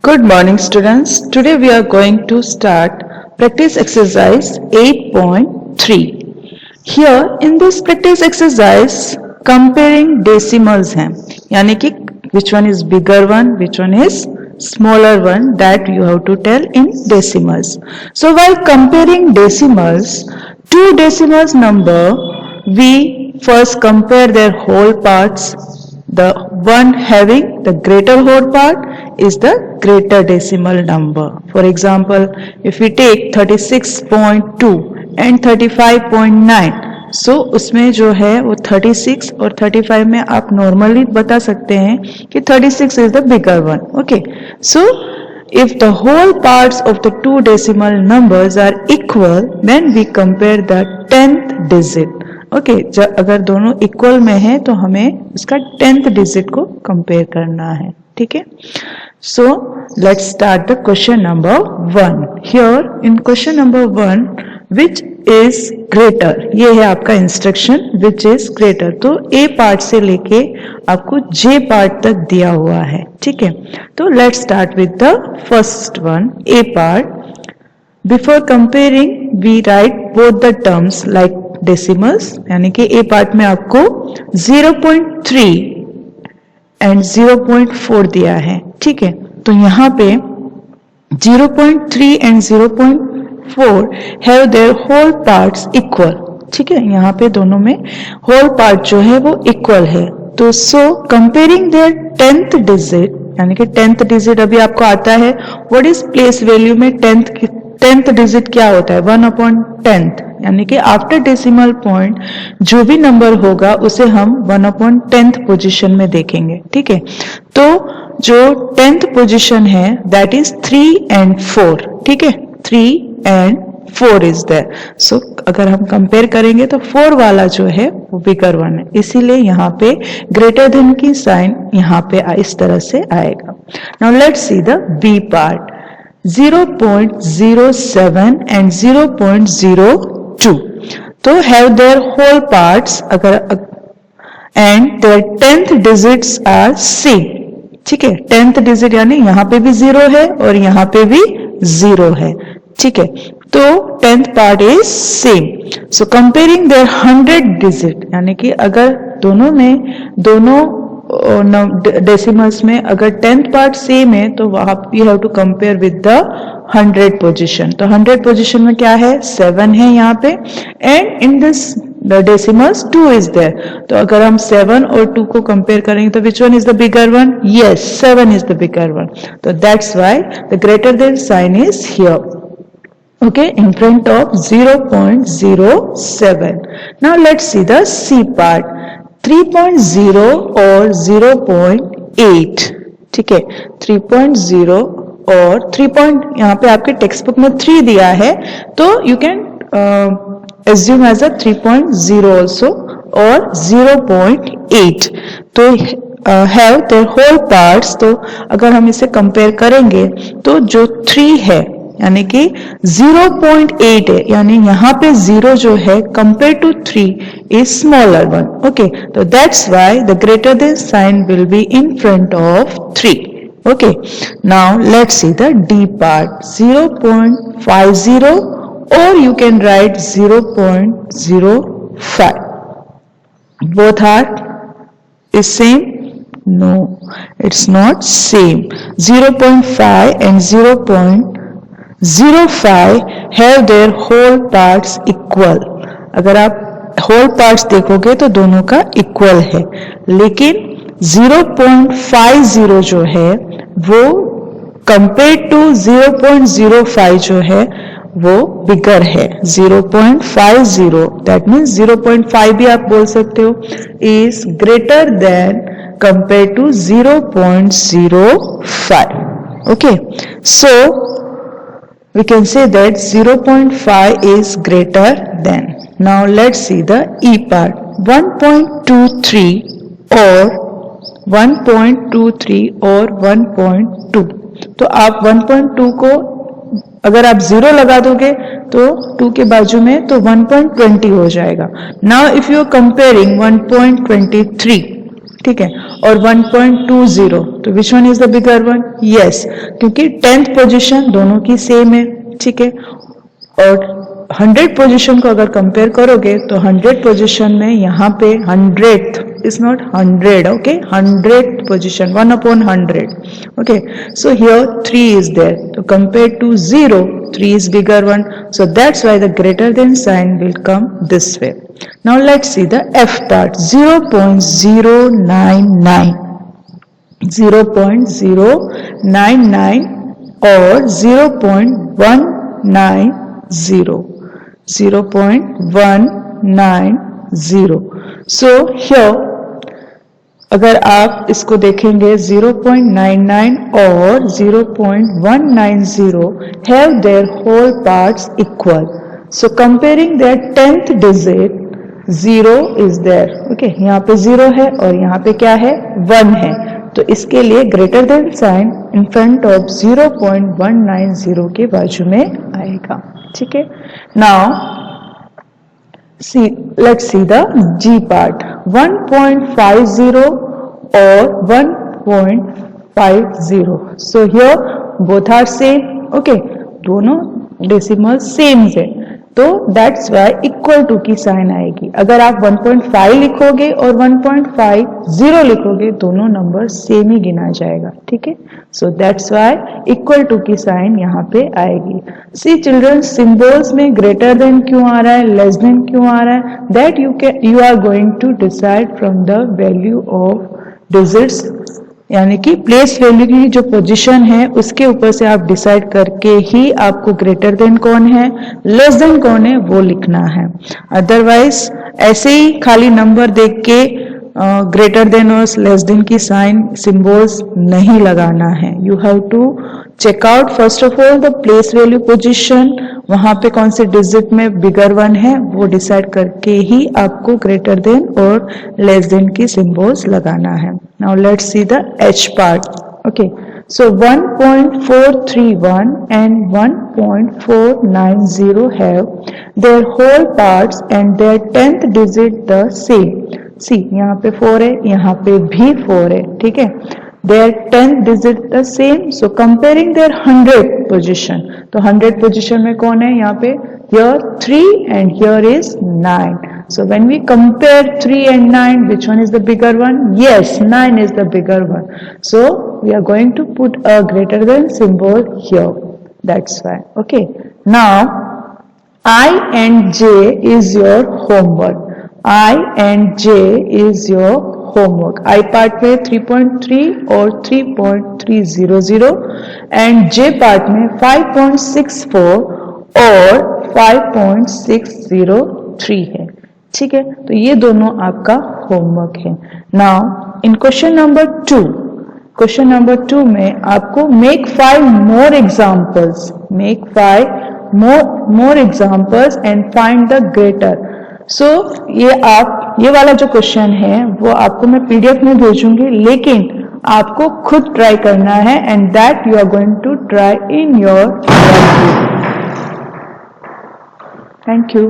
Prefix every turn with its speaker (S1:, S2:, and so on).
S1: Good morning students. Today we are going to start practice exercise 8.3. Here in this practice exercise comparing decimals हैं, यानी कि which one is bigger one, which one is smaller one, that you have to tell in decimals. So while comparing decimals, two decimals number, we first compare their whole parts. The one having the greater whole part is the greater decimal number. For example, if we take 36.2 and 35.9, so उसमें जो है वो 36 और 35 में आप normally बता सकते हैं कि 36 is the bigger one. Okay, so if the whole parts of the two decimal numbers are equal, then we compare the 10th digit. Okay अगर दोनों इक्वल में है तो हमें इसका 10th डिजिट को कंपेयर करना है. ठीक है. So let's start the question number 1. Here in question number 1, which is greater, ये है आपका इंस्ट्रक्शन, विच इज ग्रेटर. तो ए पार्ट से लेके आपको जे पार्ट तक दिया हुआ है. ठीक है. तो let's start with the first one, A part. Before comparing we write both the terms like decimals, यानी कि ए पार्ट में आपको 0.3 एंड 0.4 दिया है. ठीक है. तो यहाँ पे 0.3 and 0.4 have their whole parts equal. ठीक है. यहाँ पे दोनों में होल पार्ट जो है वो इक्वल है. तो सो कंपेयरिंग देयर 10th डिजिट, यानी कि 10th डिजिट अभी आपको आता है व्हाट इज प्लेस वैल्यू में 10th डिजिट क्या होता है, 1/10th, यानी कि आफ्टर डेसिमल पॉइंट जो भी नंबर होगा उसे हम 1/10th पोजीशन में देखेंगे. ठीक है. तो जो 10th पोजीशन है दैट इज 3 and 4. ठीक है. 3 and 4 इज देयर. सो अगर हम कंपेयर करेंगे तो 4 वाला जो है वो बिगर वन है, इसीलिए यहाँ पे ग्रेटर देन की साइन यहाँ पे इस तरह से आएगा. Now let's see the B part. 0.07 and 0.02 तो have their whole parts अगर and their 10th digits are same. ठीक है. 10th डिजिट यानी यहाँ पे भी 0 है और यहाँ पे भी 0 है. ठीक है. तो 10th part is same. So comparing their 100 digit, यानी कि अगर दोनों में दोनों डेसिमल्स में अगर 10th पार्ट सेम है तो वहां you have to compare with the 100 position. तो 100 पोजीशन में क्या है, 7 है यहाँ पे, and in this the decimals 2 is there. तो अगर हम 7 और 2 को कंपेयर करेंगे तो which one is the bigger one, yes 7 is the bigger one. तो that's why the greater than sign is here. Okay, in front of 0.07. Now let's see the C part. 3.0 और 0.8. ठीक है. 3.0 और 3. यहाँ पे आपके टेक्स्ट बुक में 3 दिया है तो you can assume as a 3.0 also और 0.8. तो have their whole parts. तो अगर हम इसे कंपेयर करेंगे तो जो 3 है यानी कि 0.8 है, यानी यहाँ पे 0 जो है compare to 3 is smaller one. Okay. तो that's why the greater than sign will be in front of 3. Okay. Now let's see the D part. 0.50 और you can write 0.05. Both are is same. No, it's not same. 0.5 and 0.05 have their whole parts equal. अगर आप whole parts देखोगे तो दोनों का equal है, लेकिन 0.50 जो है वो compared to 0.05 जो है वो बिगर है. 0.50 that means 0.5 भी आप बोल सकते हो is greater than compared to 0.05. Okay, so we can say that 0.5 is greater than. Now let's see the E part. 1.23 or 1.23 और 1.2. तो आप 1.2 को अगर आप 0 लगा दोगे तो 2 के बाजू में तो 1.20 हो जाएगा. Now if you are comparing 1.23, ठीक है, और 1.20, तो which one is the bigger one? Yes, क्योंकि 10th पोजीशन दोनों की सेम है, ठीक है। और 100 पोजीशन को अगर कंपेयर करोगे तो 100 पोजीशन में यहाँ पे 100th is not 100, okay, 100th position, 1/100, okay. So here 3 is there, so compared to 0, 3 is bigger one, so that's why the greater than sign will come this way. Now let's see the F part. 0.099, 0.099 or 0.190, 0.190. So here अगर आप इसको देखेंगे 0.99 और 0.190 have their whole parts equal. So comparing their 10th digit, 0 is there, okay, यहाँ पे 0 है और यहाँ पे क्या है? 1 है, तो इसके लिए greater than sign in front of 0.190 के बाजू में आएगा, ठीक है। Now let's see the G part. 1.50 or 1.50. So here both are same, okay, दोनों डेसिमल सेम है, तो that's why equal to की साइन आएगी। अगर आप 1.5 लिखोगे और 1.50 लिखोगे, दोनों नंबर सेम ही गिना जाएगा, ठीक है। So that's why equal to की साइन यहाँ पे आएगी। See children, symbols में greater than क्यों आ रहा है, less than क्यों आ रहा है, that you are going to decide from the value of digits, यानी कि प्लेस वैल्यू की जो पोजीशन है उसके ऊपर से आप डिसाइड करके ही आपको ग्रेटर देन कौन है, लेस देन कौन है, वो लिखना है। अदरवाइज ऐसे ही खाली नंबर देख के ग्रेटर देन और लेस देन की साइन सिंबल्स नहीं लगाना है। You have to check out first of all the place value position, वहां पे कौन से डिजिट में बिगर वन है वो डिसाइड करके ही आपको ग्रेटर देन और लेस देन की सिंबल्स लगाना है। Now let's see the H part, okay. So 1.431 and 1.490 have their whole parts and their 10th digit the same. See, यहाँ पे 4 है, यहाँ पे भी 4 है, ठीक है। Their 10th digit the same. So comparing their 100th position, तो 100th position में कौन है यहाँ पे? Here 3 and here is 9. So when we compare 3 and 9, which one is the bigger one? Yes, 9 is the bigger one. So we are going to put a greater than symbol here. That's why. Okay. Now I and J is your homework. I and J is your homework. I part में 3.3 और 3.300 and J part में 5.64 और 5.603 है, ठीक है। तो ये दोनों आपका होमवर्क है। Now in question number 2, question number 2 में आपको make 5 more examples, make 5 more examples and find the greater. सो ये वाला जो क्वेश्चन है वो आपको मैं PDF में भेजूंगी, लेकिन आपको खुद ट्राई करना है and that you are going to try in your. Thank you.